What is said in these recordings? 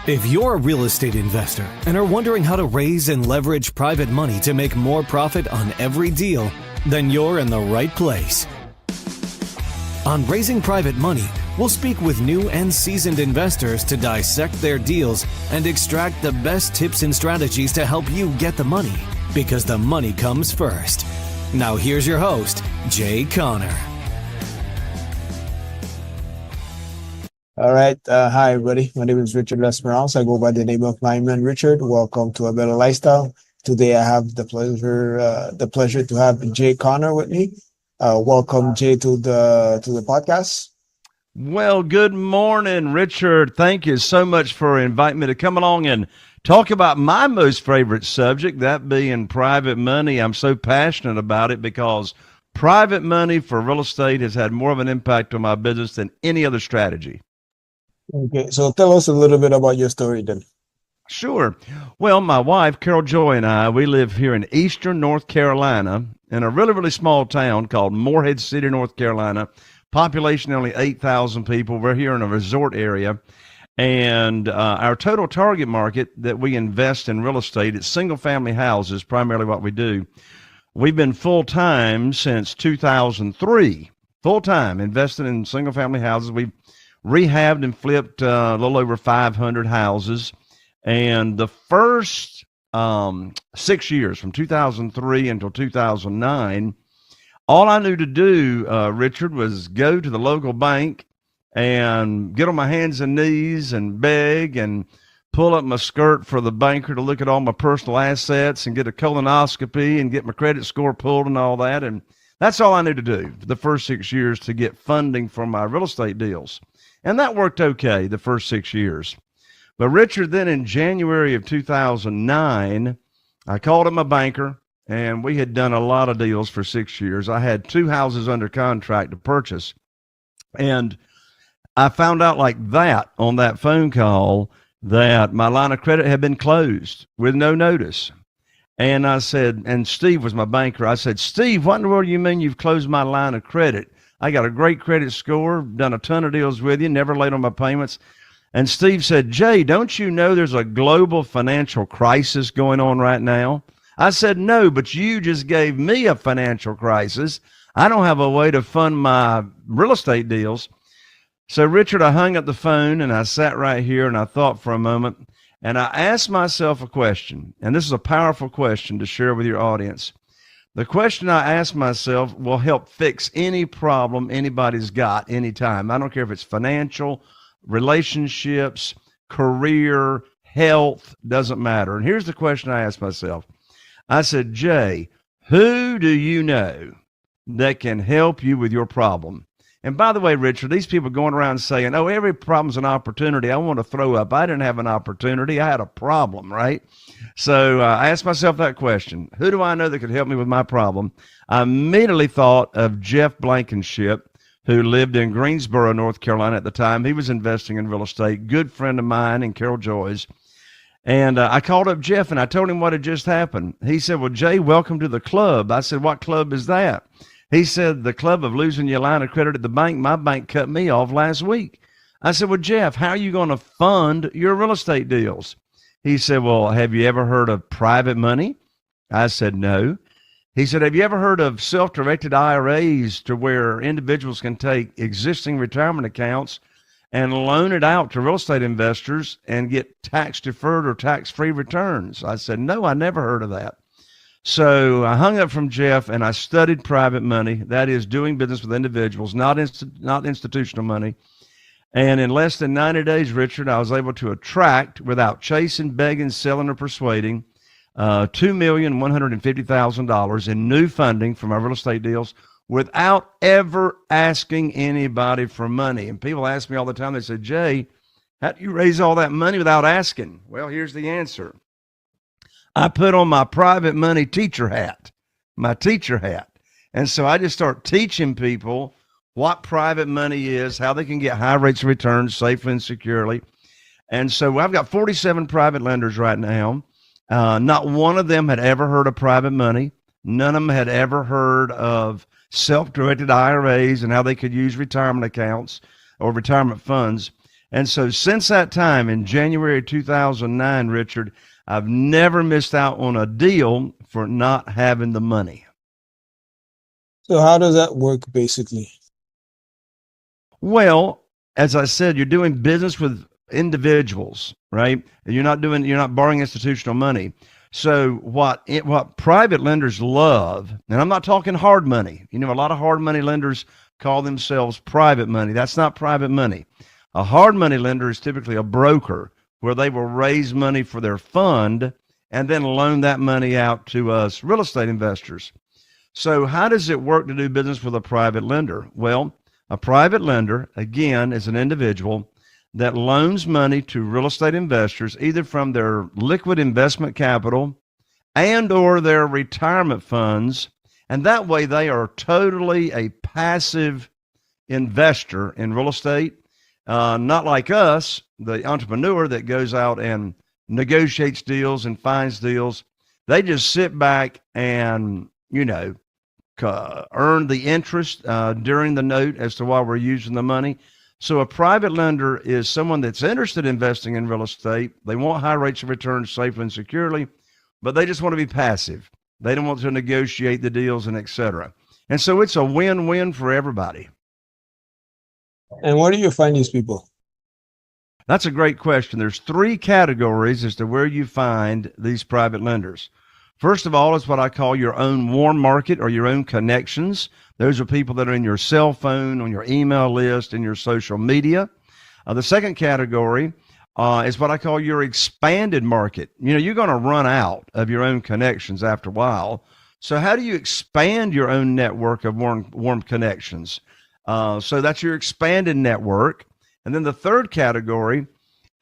If you're a real estate investor and are wondering how to raise and leverage private money to make more profit on every deal, then you're in the right place. On Raising Private Money, we'll speak with new and seasoned investors to dissect their deals and extract the best tips and strategies to help you get the money, because the money comes first. Now here's your host, Jay Conner. All right. Hi, everybody. My name is Richard Lesperance. I go by the name of my man, Richard. Welcome to A Better Lifestyle. Today, I have the pleasure to have Jay Conner with me. Welcome, Jay, to the podcast. Well, good morning, Richard. Thank you so much for inviting me to come along and talk about my most favorite subject, that being private money. I'm so passionate about it because private money for real estate has had more of an impact on my business than any other strategy. Okay, so tell us a little bit about your story then. Sure. Well, my wife, Carol Joy, and I, we live here in eastern North Carolina in a really, really small town called Morehead City, North Carolina. Population only 8,000 people. We're here in a resort area. And our total target market that we invest in real estate, it's single-family houses, primarily what we do. We've been full-time since 2003, full-time investing in single-family houses. We've rehabbed and flipped a little over 500 houses. And the first 6 years, from 2003 until 2009, all I knew to do, Richard, was go to the local bank and get on my hands and knees and beg and pull up my skirt for the banker to look at all my personal assets and get a colonoscopy and get my credit score pulled and all that. And that's all I knew to do for the first 6 years to get funding for my real estate deals. And that worked okay the first 6 years. But Richard, then in January of 2009, I called up my banker, and we had done a lot of deals for 6 years. I had 2 houses under contract to purchase. And I found out like that on that phone call that my line of credit had been closed with no notice. And I said, and Steve was my banker. I said, Steve, what in the world do you mean you've closed my line of credit? I got a great credit score, done a ton of deals with you, never late on my payments. And Steve said, Jay, don't you know there's a global financial crisis going on right now? I said, no, but you just gave me a financial crisis. I don't have a way to fund my real estate deals. So, Richard, I hung up the phone and I sat right here and I thought for a moment and I asked myself a question. And this is a powerful question to share with your audience. The question I asked myself will help fix any problem anybody's got anytime. I don't care if it's financial, relationships, career, health, doesn't matter. And here's the question I asked myself. I said, Jay, who do you know that can help you with your problem? And by the way, Richard, these people going around saying, oh, every problem's an opportunity. I want to throw up. I didn't have an opportunity. I had a problem, right? So I asked myself that question. Who do I know that could help me with my problem? I immediately thought of Jeff Blankenship, who lived in Greensboro, North Carolina at the time. He was investing in real estate, good friend of mine and Carol Joy's. And I called up Jeff and I told him what had just happened. He said, well, Jay, welcome to the club. I said, what club is that? He said, the club of losing your line of credit at the bank. My bank cut me off last week. I said, well, Jeff, how are you going to fund your real estate deals? He said, well, have you ever heard of private money? I said, no. He said, have you ever heard of self-directed IRAs to where individuals can take existing retirement accounts and loan it out to real estate investors and get tax-deferred or tax-free returns? I said, no, I never heard of that. So I hung up from Jeff and I studied private money. That is doing business with individuals, not institutional money. And in less than 90 days, Richard, I was able to attract, without chasing, begging, selling, or persuading, $2,150,000 in new funding for my real estate deals without ever asking anybody for money. And people ask me all the time, they say, Jay, how do you raise all that money without asking? Well, here's the answer. I put on my private money teacher hat, my teacher hat. And so I just start teaching people what private money is, how they can get high rates of return safely and securely. And so I've got 47 private lenders right now. Not one of them had ever heard of private money. None of them had ever heard of self-directed IRAs and how they could use retirement accounts or retirement funds. And so since that time in January 2009, Richard, I've never missed out on a deal for not having the money. So how does that work basically? Well, as I said, you're doing business with individuals, right? And you're not borrowing institutional money. So what private lenders love, and I'm not talking hard money. A lot of hard money lenders call themselves private money. That's not private money. A hard money lender is typically a broker where they will raise money for their fund and then loan that money out to us real estate investors. So how does it work to do business with a private lender? Well, a private lender, again, is an individual that loans money to real estate investors, either from their liquid investment capital and or their retirement funds. And that way they are totally a passive investor in real estate, not like us, the entrepreneur that goes out and negotiates deals and finds deals. They just sit back and, earn the interest during the note as to why we're using the money. So a private lender is someone that's interested in investing in real estate. They want high rates of return safely and securely, but they just want to be passive. They don't want to negotiate the deals and et cetera. And so it's a win-win for everybody. And where do you find these people? That's a great question. There's three categories as to where you find these private lenders. First of all, it's what I call your own warm market or your own connections. Those are people that are in your cell phone, on your email list, in your social media. The second category is what I call your expanded market. You're going to run out of your own connections after a while. So how do you expand your own network of warm connections? So that's your expanded network. And then the third category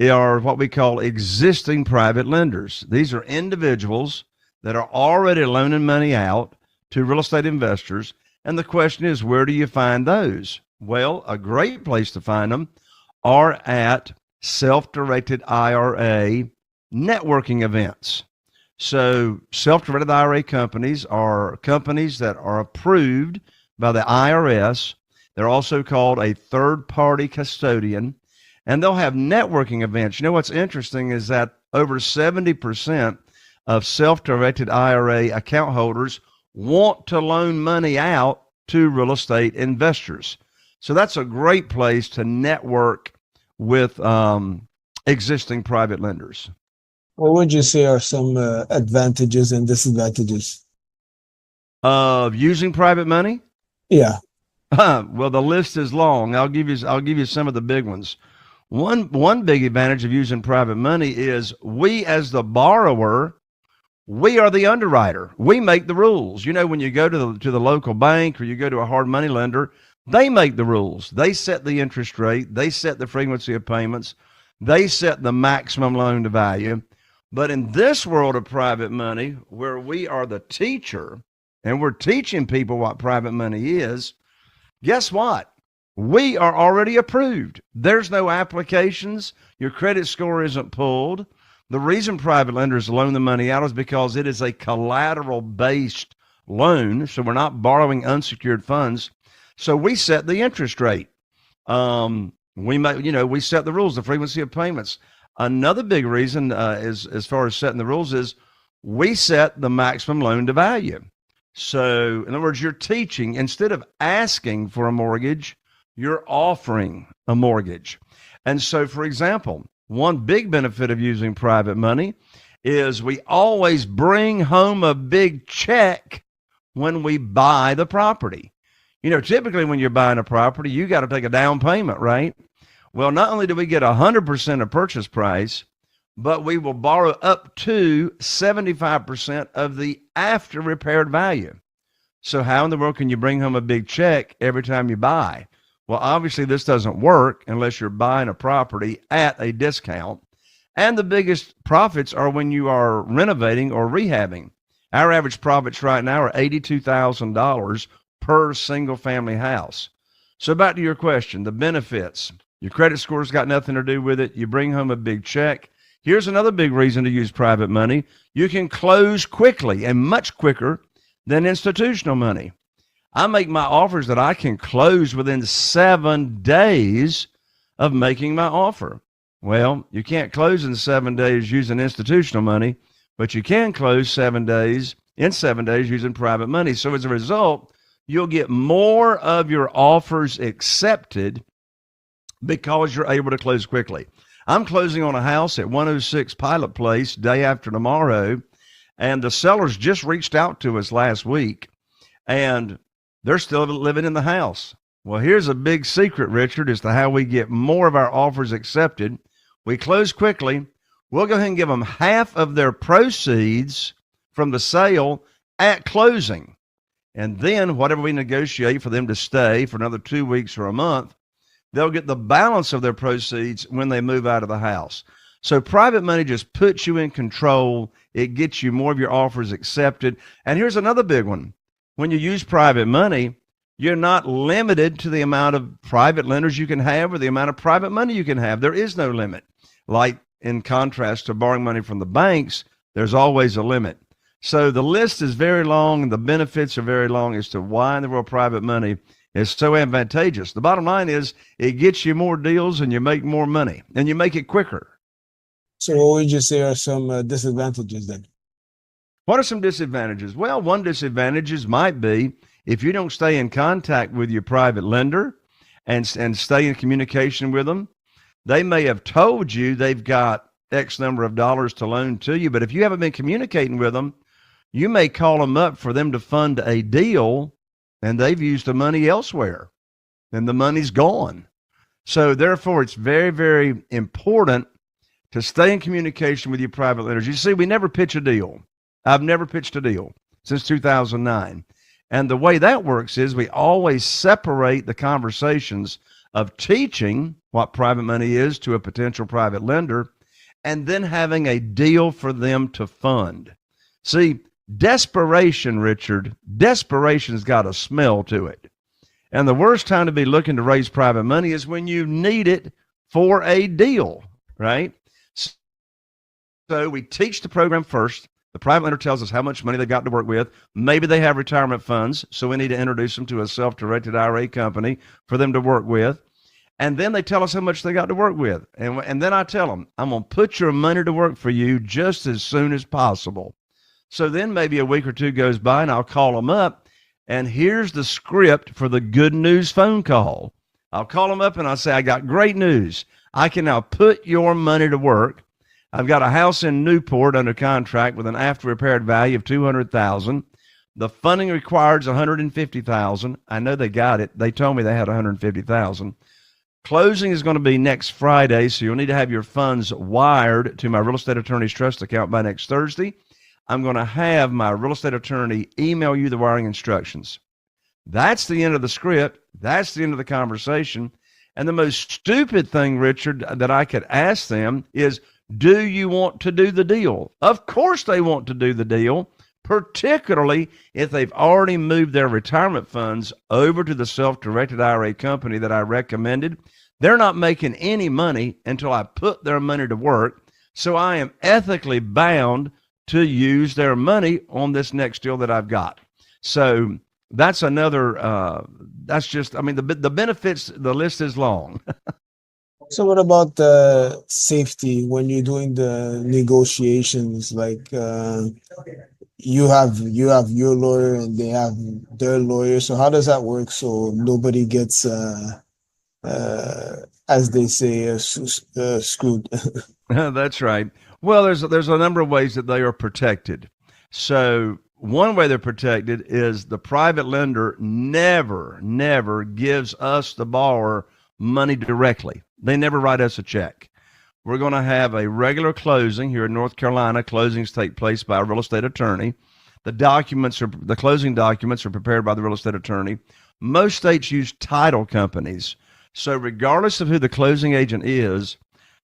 are what we call existing private lenders. These are individuals that are already loaning money out to real estate investors. And the question is, where do you find those? Well, a great place to find them are at self-directed IRA networking events. So self-directed IRA companies are companies that are approved by the IRS. They're also called a third-party custodian, and they'll have networking events. What's interesting is that over 70% of self-directed IRA account holders want to loan money out to real estate investors. So that's a great place to network with existing private lenders. What would you say are some advantages and disadvantages Of using private money? Yeah. Well, the list is long. I'll give you some of the big ones. One big advantage of using private money is we, as the borrower, we are the underwriter. We make the rules. When you go to the local bank or you go to a hard money lender, they make the rules. They set the interest rate. They set the frequency of payments. They set the maximum loan to value. But in this world of private money, where we are the teacher and we're teaching people what private money is, guess what? We are already approved. There's no applications. Your credit score isn't pulled. The reason private lenders loan the money out is because it is a collateral-based loan, so we're not borrowing unsecured funds. So we set the interest rate. We set the rules, the frequency of payments. Another big reason is, as far as setting the rules, is we set the maximum loan to value. So, in other words, you're teaching, instead of asking for a mortgage, you're offering a mortgage. And so, for example, one big benefit of using private money is we always bring home a big check when we buy the property. Typically when you're buying a property, you got to take a down payment, right? Well, not only do we get 100% of purchase price, but we will borrow up to 75% of the after repaired value. So how in the world can you bring home a big check every time you buy? Well, obviously this doesn't work unless you're buying a property at a discount. And the biggest profits are when you are renovating or rehabbing. Our average profits right now are $82,000 per single family house. So back to your question, the benefits. Your credit score's got nothing to do with it. You bring home a big check. Here's another big reason to use private money. You can close quickly and much quicker than institutional money. I make my offers that I can close within 7 days of making my offer. Well, you can't close in 7 days using institutional money, but you can close 7 days using private money. So as a result, you'll get more of your offers accepted because you're able to close quickly. I'm closing on a house at 106 Pilot Place day after tomorrow, and the sellers just reached out to us last week, and they're still living in the house. Well, here's a big secret, Richard, as to how we get more of our offers accepted. We close quickly. We'll go ahead and give them half of their proceeds from the sale at closing. And then whatever we negotiate for them to stay for another 2 weeks or a month, they'll get the balance of their proceeds when they move out of the house. So private money just puts you in control. It gets you more of your offers accepted. And here's another big one. When you use private money, you're not limited to the amount of private lenders you can have or the amount of private money you can have. There is no limit. Like in contrast to borrowing money from the banks, there's always a limit. So the list is very long and the benefits are very long as to why in the world private money is so advantageous. The bottom line is it gets you more deals and you make more money and you make it quicker. So what would you say are some disadvantages then? What are some disadvantages? Well, one disadvantage might be if you don't stay in contact with your private lender and stay in communication with them. They may have told you they've got X number of dollars to loan to you, but if you haven't been communicating with them, you may call them up for them to fund a deal and they've used the money elsewhere and the money's gone. So therefore, it's very, very important to stay in communication with your private lenders. You see, we never pitch a deal. I've never pitched a deal since 2009. And the way that works is we always separate the conversations of teaching what private money is to a potential private lender and then having a deal for them to fund. See, desperation, Richard, desperation's got a smell to it. And the worst time to be looking to raise private money is when you need it for a deal, right? So we teach the program first. The private lender tells us how much money they've got to work with. Maybe they have retirement funds, so we need to introduce them to a self-directed IRA company for them to work with. And then they tell us how much they got to work with. And then I tell them, I'm going to put your money to work for you just as soon as possible. So then maybe a week or two goes by and I'll call them up, and here's the script for the good news phone call. I'll call them up and I'll say, I got great news. I can now put your money to work. I've got a house in Newport under contract with an after repaired value of $200,000. The funding required is $150,000. I know they got it. They told me they had $150,000. Closing is going to be next Friday, so you'll need to have your funds wired to my real estate attorney's trust account by next Thursday. I'm going to have my real estate attorney email you the wiring instructions. That's the end of the script. That's the end of the conversation. And the most stupid thing, Richard, that I could ask them is, do you want to do the deal? Of course they want to do the deal, particularly if they've already moved their retirement funds over to the self-directed IRA company that I recommended. They're not making any money until I put their money to work. So I am ethically bound to use their money on this next deal that I've got. So that's another, that's just, I mean, the benefits, the list is long. So what about safety when you're doing the negotiations? Like you have your lawyer and they have their lawyer. So how does that work? So nobody gets, as they say, screwed. That's right. Well, there's a number of ways that they are protected. So one way they're protected is the private lender never gives us, the borrower, money directly. They never write us a check. We're going to have a regular closing here in North Carolina. Closings take place by a real estate attorney. The closing documents are prepared by the real estate attorney. Most states use title companies. So regardless of who the closing agent is,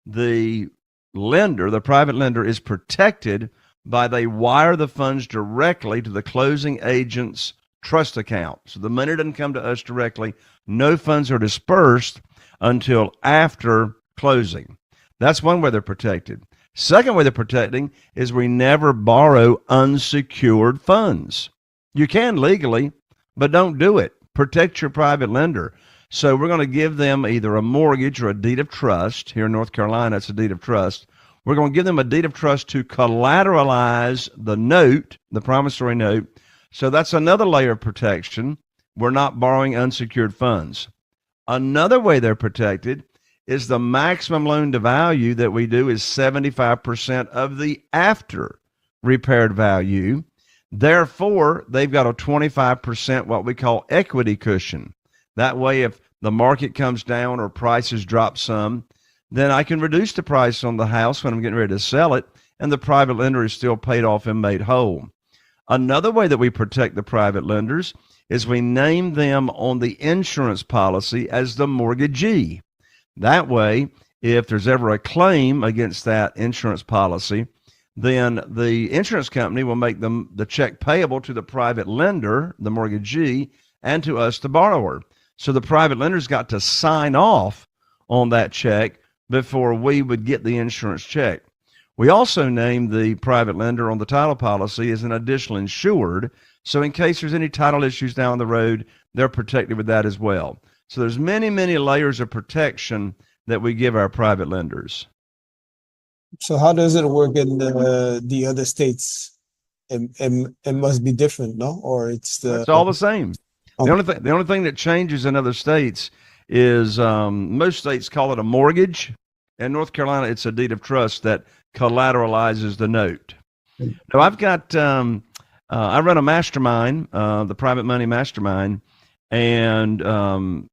the lender, the private lender, is protected by they wire the funds directly to the closing agent's trust account. So the money doesn't come to us directly. No funds are dispersed until after closing. That's one way they're protected. Second way they're protecting is we never borrow unsecured funds. You can legally, but don't do it. Protect your private lender. So we're going to give them either a mortgage or a deed of trust. Here in North Carolina, it's a deed of trust. We're going to give them a deed of trust to collateralize the note, the promissory note. So that's another layer of protection. We're not borrowing unsecured funds. Another way they're protected is the maximum loan to value that we do is 75% of the after repaired value. Therefore, they've got a 25% what we call equity cushion. That way, if the market comes down or prices drop some, then I can reduce the price on the house when I'm getting ready to sell it, and the private lender is still paid off and made whole. Another way that we protect the private lenders is we name them on the insurance policy as the mortgagee. That way, if there's ever a claim against that insurance policy, then the insurance company will make the check payable to the private lender, the mortgagee, and to us, the borrower. So the private lender's got to sign off on that check before we would get the insurance check. We also name the private lender on the title policy as an additional insured. So in case there's any title issues down the road, they're protected with that as well. So there's many, many layers of protection that we give our private lenders. So how does it work in the other states? It must be different, no? Or it's all the same. Okay. The only thing that changes in other states is most states call it a mortgage. In North Carolina, it's a deed of trust that collateralizes the note. Now, I've got I run a mastermind, the Private Money Mastermind, and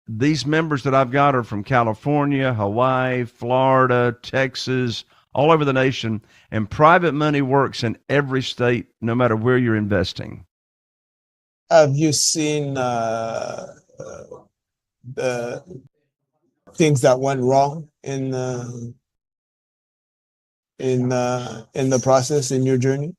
these members that I've got are from California, Hawaii, Florida, Texas, all over the nation. And private money works in every state, no matter where you're investing. Have you seen the things that went wrong in the process in your journey?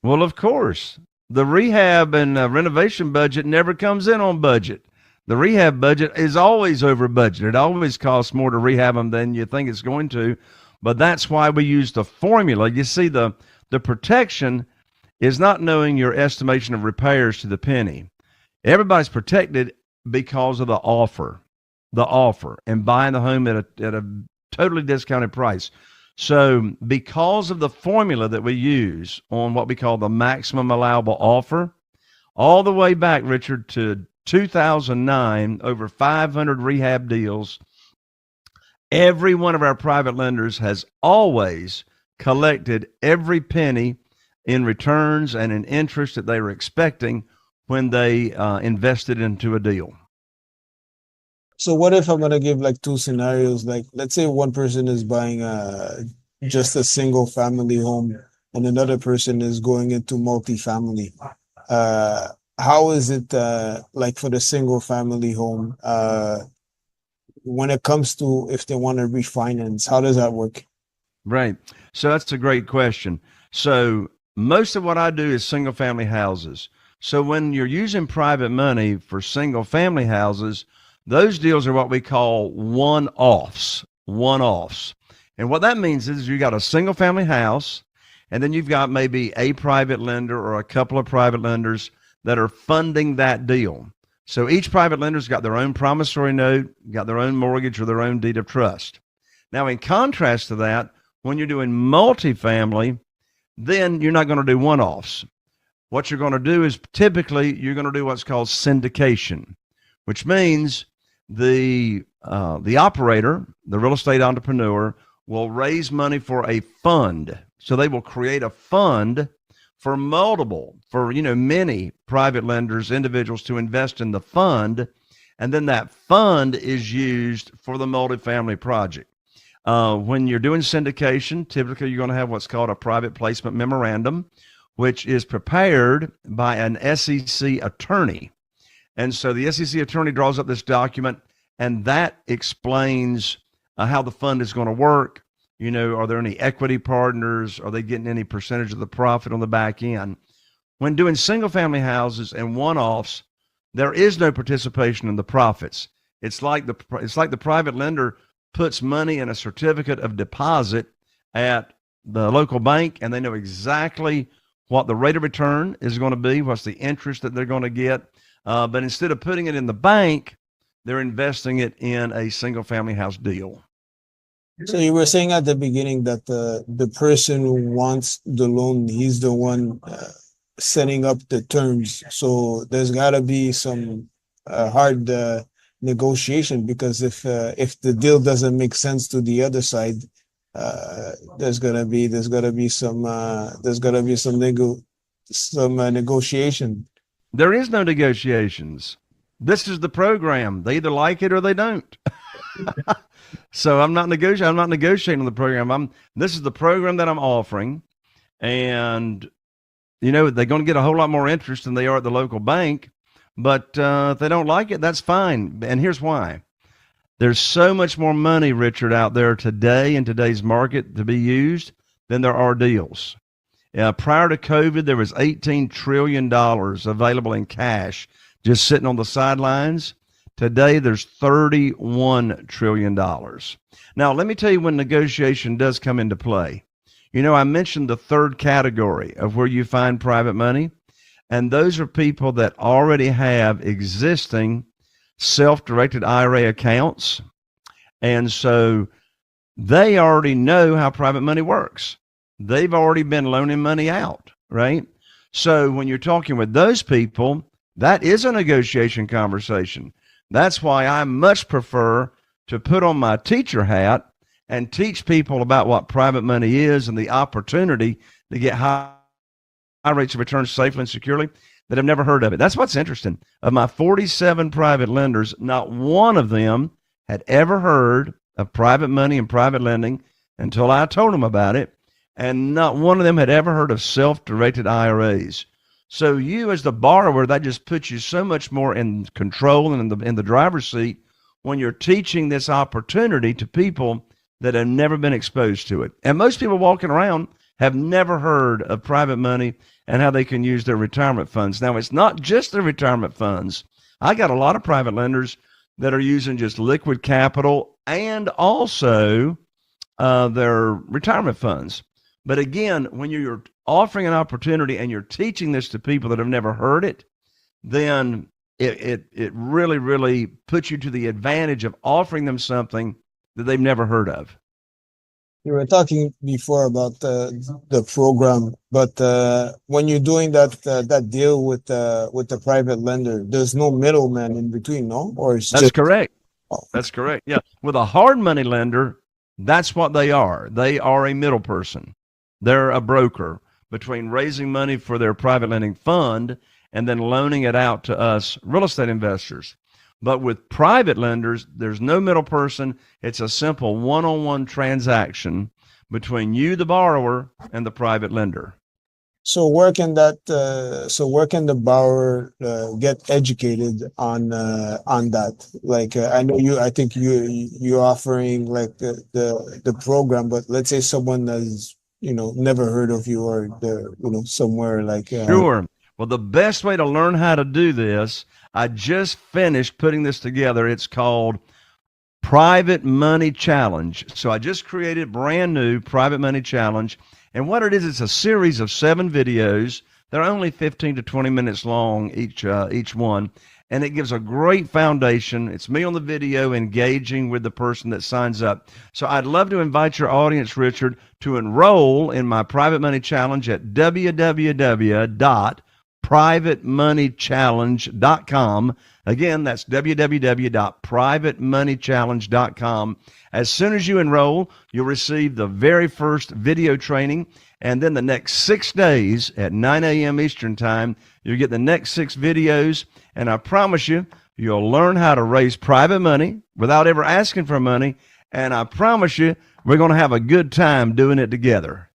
Well, of course, the rehab and renovation budget never comes in on budget. The rehab budget is always over budget. It always costs more to rehab them than you think it's going to. But that's why we use the formula. You see, the protection is not knowing your estimation of repairs to the penny. Everybody's protected because of the offer, and buying the home at a totally discounted price. So because of the formula that we use on what we call the maximum allowable offer, all the way back, Richard, to 2009, over 500 rehab deals, every one of our private lenders has always collected every penny in returns and in interest that they were expecting when they invested into a deal. So what if I'm going to give like two scenarios? Like, let's say one person is buying just a single family home and another person is going into multifamily. How is it like for the single family home when it comes to if they want to refinance? How does that work? Right. So that's a great question. So most of what I do is single family houses. So when you're using private money for single family houses, those deals are what we call one-offs. And what that means is you got a single family house, and then you've got maybe a private lender or a couple of private lenders that are funding that deal. So each private lender's got their own promissory note, got their own mortgage or their own deed of trust. Now, in contrast to that, when you're doing multifamily, then you're not going to do one-offs. What you're going to do is typically you're going to do what's called syndication, which means the operator, the real estate entrepreneur, will raise money for a fund. So they will create a fund for many private lenders, individuals to invest in the fund, and then that fund is used for the multifamily project. When you're doing syndication, typically you're going to have what's called a private placement memorandum, which is prepared by an SEC attorney. And so the SEC attorney draws up this document, and that explains how the fund is going to work. Are there any equity partners? Are they getting any percentage of the profit on the back end? When doing single family houses and one-offs, there is no participation in the profits. It's like the private lender puts money in a certificate of deposit at the local bank, and they know exactly what the rate of return is going to be, what's the interest that they're going to get. But instead of putting it in the bank, they're investing it in a single family house deal. So you were saying at the beginning that the person who wants the loan, he's the one setting up the terms. So there's got to be some hard negotiation, because if the deal doesn't make sense to the other side, there's gonna be some negotiation. There is no negotiations. This is the program. They either like it or they don't. So I'm not negotiating. I'm not negotiating on the program. This is the program that I'm offering, and they're going to get a whole lot more interest than they are at the local bank. But if they don't like it, that's fine. And here's why: there's so much more money, Richard, out there today in today's market to be used than there are deals. Prior to COVID, there was $18 trillion available in cash just sitting on the sidelines. Today, there's $31 trillion. Now, let me tell you when negotiation does come into play. I mentioned the third category of where you find private money, and those are people that already have existing self-directed IRA accounts, and so they already know how private money works. They've already been loaning money out, right? So when you're talking with those people, that is a negotiation conversation. That's why I much prefer to put on my teacher hat and teach people about what private money is and the opportunity to get high rates of return safely and securely that have never heard of it. That's what's interesting. Of my 47 private lenders, not one of them had ever heard of private money and private lending until I told them about it. And not one of them had ever heard of self-directed IRAs. So you, as the borrower, that just puts you so much more in control and in the driver's seat when you're teaching this opportunity to people that have never been exposed to it. And most people walking around have never heard of private money and how they can use their retirement funds. Now, it's not just their retirement funds. I got a lot of private lenders that are using just liquid capital and also their retirement funds. But again, when you're offering an opportunity and you're teaching this to people that have never heard it, then it really, really puts you to the advantage of offering them something that they've never heard of. You were talking before about the program, but when you're doing that deal with the private lender, there's no middleman in between, no? Or it's That's just correct. That's correct. Yeah. With a hard money lender, that's what they are. They are a middle person. They're a broker between raising money for their private lending fund and then loaning it out to us real estate investors. But with private lenders, there's no middle person. It's a simple one-on-one transaction between you, the borrower, and the private lender. So where can the borrower get educated on that? Like I think you're offering like the program, but let's say someone has never heard of you, or they're somewhere like Sure. Well, the best way to learn how to do this, I just finished putting this together. It's called Private Money Challenge. So I just created brand new Private Money Challenge. And what it is, it's a series of 7 videos. They're only 15 to 20 minutes long, each one. And it gives a great foundation. It's me on the video engaging with the person that signs up. So I'd love to invite your audience, Richard, to enroll in my Private Money Challenge at www.privatemoneychallenge.com. Again, that's www.privatemoneychallenge.com. As soon as you enroll, you'll receive the very first video training, and then the next 6 days at 9 a.m. Eastern Time, you'll get the next 6 videos, and I promise you, you'll learn how to raise private money without ever asking for money, and I promise you, we're going to have a good time doing it together.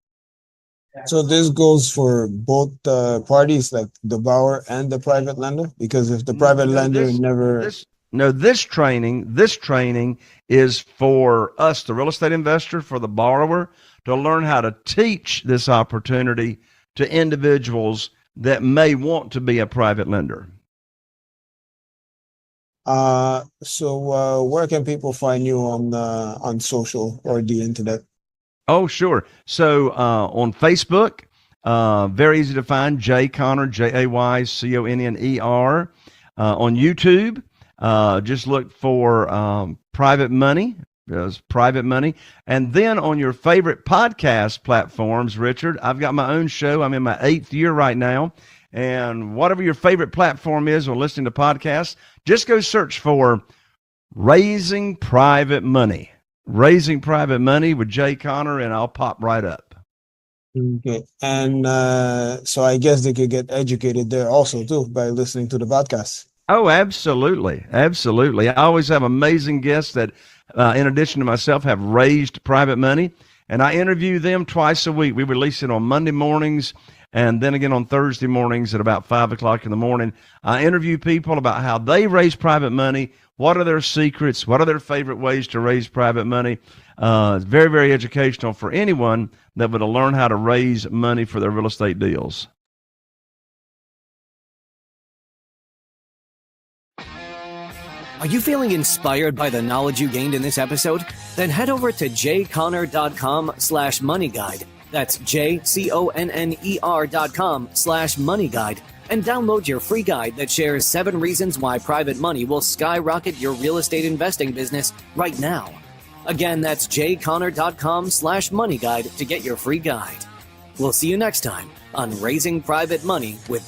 So this goes for both parties, like the borrower and the private lender, because if the private lender this training is for us, the real estate investor, for the borrower, to learn how to teach this opportunity to individuals that may want to be a private lender. So where can people find you on social or the internet? Oh, sure. So on Facebook, very easy to find, Jay Conner, Jayconner. On YouTube, Just look for Private Money. Private Money. And then on your favorite podcast platforms, Richard, I've got my own show. I'm in my 8th year right now. And whatever your favorite platform is or listening to podcasts, just go search for Raising Private Money. Raising Private Money with Jay Conner, and I'll pop right up. Okay. And so I guess they could get educated there also too by listening to the podcast. Oh, absolutely. Absolutely. I always have amazing guests that, in addition to myself, have raised private money, and I interview them twice a week. We release it on Monday mornings and then again on Thursday mornings at about 5 o'clock in the morning. I interview people about how they raise private money. What are their secrets? What are their favorite ways to raise private money? It's very, very educational for anyone that would learn how to raise money for their real estate deals. Are you feeling inspired by the knowledge you gained in this episode? Then head over to jconner.com/moneyguide. That's jconner.com/moneyguide and download your free guide that shares 7 reasons why private money will skyrocket your real estate investing business right now. Again, that's jconner.com/moneyguide to get your free guide. We'll see you next time on Raising Private Money with